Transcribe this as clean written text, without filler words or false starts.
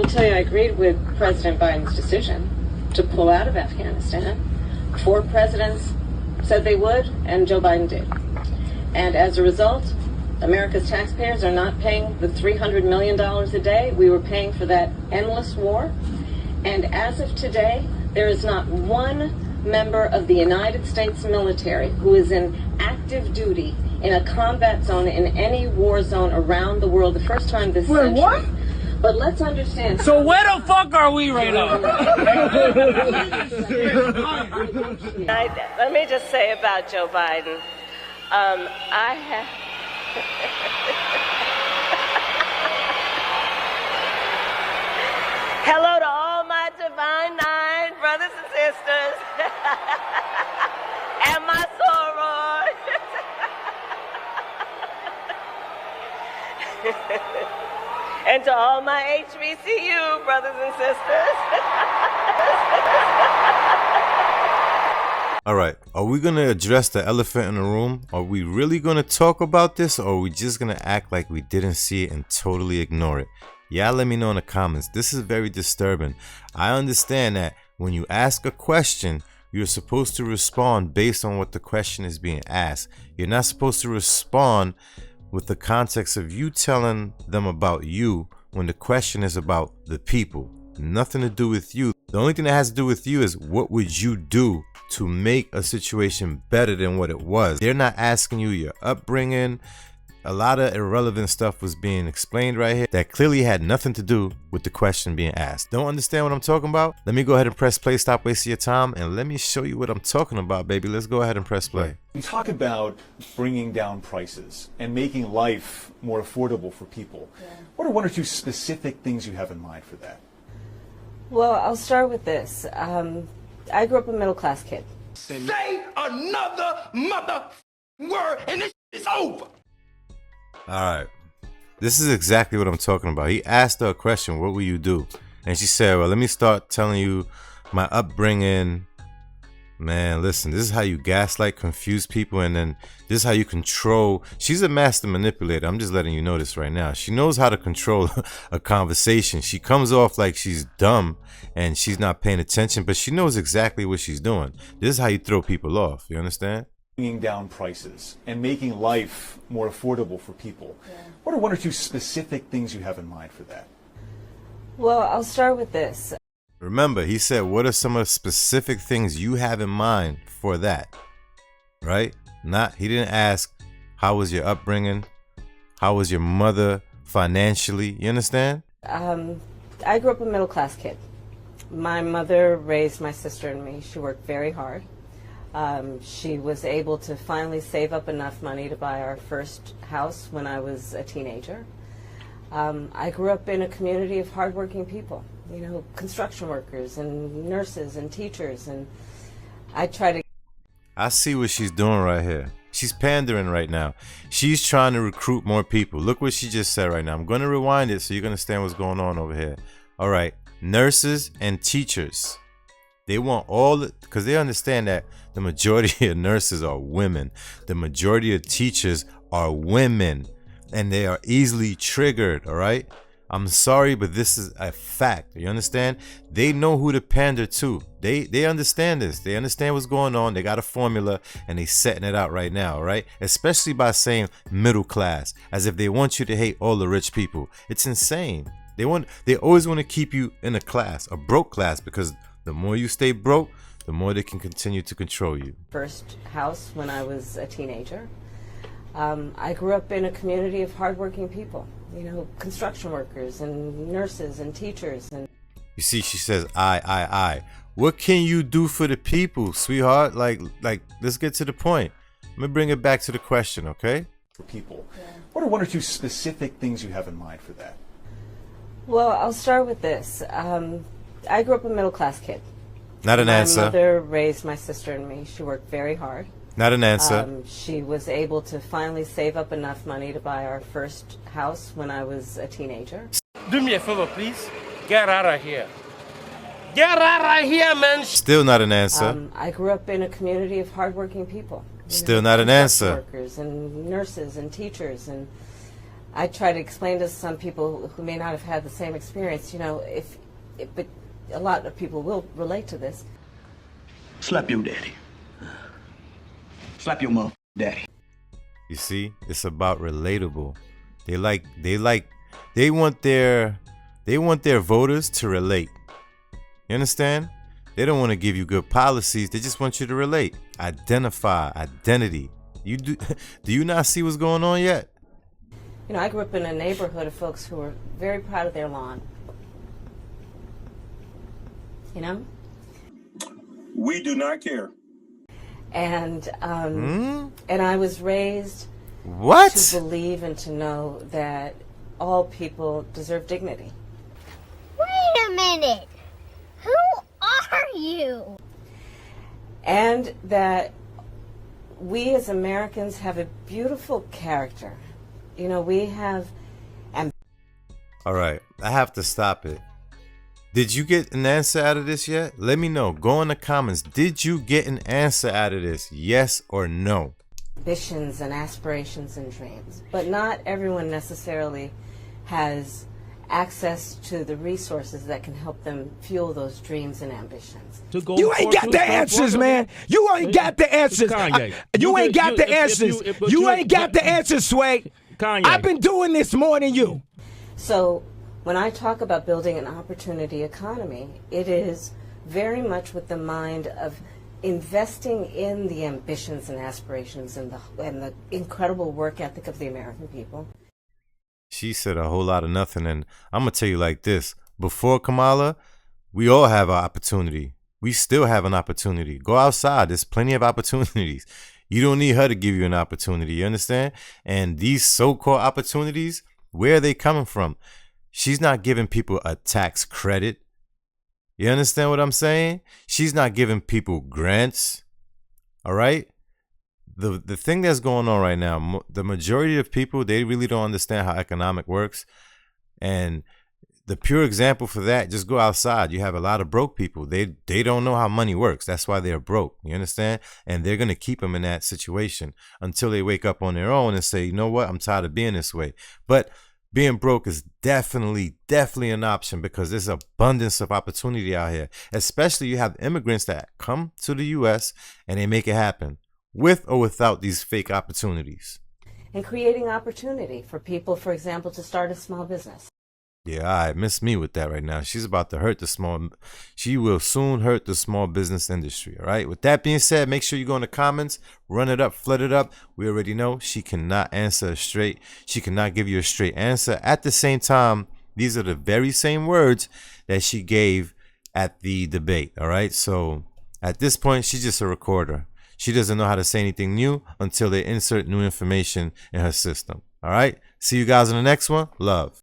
will tell you I agreed with President Biden's decision to pull out of Afghanistan. 4 presidents said they would, and Joe Biden did. And as a result, America's taxpayers are not paying the $300 million a day we were paying for that endless war. And as of today, there is not one member of the United States military who is in active duty in a combat zone in any war zone around the world, the first time this century. What? But let's understand. So where the fuck are we right now? Let me just say about Joe Biden. I have. Hello to all my divine 9 brothers and sisters, and my sorors. And to all my HBCU brothers and sisters. All right, are we going to address the elephant in the room? Are we really going to talk about this, or are we just going to act like we didn't see it and totally ignore it? Y'all let me know in the comments. This is very disturbing. I understand that when you ask a question, you're supposed to respond based on what the question is being asked. You're not supposed to respond with the context of you telling them about you when the question is about the people. Nothing to do with you. The only thing that has to do with you is what would you do to make a situation better than what it was. They're not asking you your upbringing. A lot of irrelevant stuff was being explained right here that clearly had nothing to do with the question being asked. Don't understand what I'm talking about? Let me go ahead and press play, stop wasting your time, and let me show you what I'm talking about, baby. Let's go ahead and press play. We talk about bringing down prices and making life more affordable for people. Yeah. What are 1 or 2 specific things you have in mind for that? Well, I'll start with this. I grew up a middle-class kid. Say another mother word and this is over. Alright, this is exactly what I'm talking about. He asked her a question, what will you do? And she said, well, let me start telling you my upbringing. Man, listen, this is how you gaslight, confuse people, and then this is how you control. She's a master manipulator. I'm just letting you know this right now. She knows how to control a conversation. She comes off like she's dumb and she's not paying attention, but she knows exactly what she's doing. This is how you throw people off. You understand? Bringing down prices and making life more affordable for people. Yeah. What are 1 or 2 specific things you have in mind for that? Well, I'll start with this. Remember, he said, what are some of the specific things you have in mind for that? Right? He didn't ask, how was your upbringing? How was your mother financially? You understand? I grew up a middle-class kid. My mother raised my sister and me. She worked very hard. She was able to finally save up enough money to buy our first house when I was a teenager. I grew up in a community of hardworking people, you know, construction workers and nurses and teachers, and I see what she's doing right here. She's pandering right now. She's trying to recruit more people. Look what she just said right now. I'm going to rewind it so you can understand what's going on over here. All right, nurses and teachers. They want because they understand that the majority of nurses are women. The majority of teachers are women, and they are easily triggered, all right? I'm sorry, but this is a fact. You understand? They know who to pander to. They understand this. They understand what's going on. They got a formula, and they setting it out right now, all right? Especially by saying middle class, as if they want you to hate all the rich people. It's insane. They always want to keep you in a class, a broke class, because the more you stay broke, the more they can continue to control you. First house when I was a teenager. I grew up in a community of hardworking people, you know, construction workers and nurses and teachers. And you see, she says, I. What can you do for the people, sweetheart? Like, let's get to the point. Let me bring it back to the question, okay? For people. Yeah. What are 1 or 2 specific things you have in mind for that? Well, I'll start with this. I grew up a middle-class kid. Not an answer. My mother raised my sister and me. She worked very hard. Not an answer. She was able to finally save up enough money to buy our first house when I was a teenager. Do me a favor, please. Get out of here. Get out of here, man. Still not an answer. I grew up in a community of hardworking people. Still not an answer. Workers and nurses and teachers, and I try to explain to some people who may not have had the same experience, but a lot of people will relate to this. Slap your daddy. Slap your mother, daddy. You see, it's about relatable. They want their voters to relate. You understand? They don't want to give you good policies. They just want you to relate. Identify, identity. You do you not see what's going on yet? I grew up in a neighborhood of folks who were very proud of their lawn. We do not care. And I was raised to believe and to know that all people deserve dignity. Wait a minute. Who are you? And that we as Americans have a beautiful character. We have... All right, I have to stop it. Did you get an answer out of this yet? Let me know. Go in the comments. Did you get an answer out of this? Yes or no? Ambitions and aspirations and dreams. But not everyone necessarily has access to the resources that can help them fuel those dreams and ambitions. You ain't got the answers, man. You ain't got the answers. You ain't got the answers. You ain't got the answers, Sway. I've been doing this more than you. So when I talk about building an opportunity economy, it is very much with the mind of investing in the ambitions and aspirations and the incredible work ethic of the American people. She said a whole lot of nothing, and I'm going to tell you like this. Before Kamala, we all have our opportunity. We still have an opportunity. Go outside. There's plenty of opportunities. You don't need her to give you an opportunity, you understand? And these so-called opportunities, where are they coming from? She's not giving people a tax credit. You understand what I'm saying? She's not giving people grants. All right? The thing that's going on right now, the majority of people, they really don't understand how economic works. And the pure example for that, just go outside. You have a lot of broke people. They don't know how money works. That's why they're broke. You understand? And they're going to keep them in that situation until they wake up on their own and say, you know what? I'm tired of being this way. But being broke is definitely an option because there's abundance of opportunity out here. Especially you have immigrants that come to the U.S. and they make it happen with or without these fake opportunities. And creating opportunity for people, for example, to start a small business. Yeah, all right, miss me with that right now. She's about to hurt she will soon hurt the small business industry, all right? With that being said, make sure you go in the comments, run it up, flood it up. We already know she cannot answer straight. She cannot give you a straight answer. At the same time, these are the very same words that she gave at the debate, all right? So at this point, she's just a recorder. She doesn't know how to say anything new until they insert new information in her system, all right? See you guys in the next one. Love.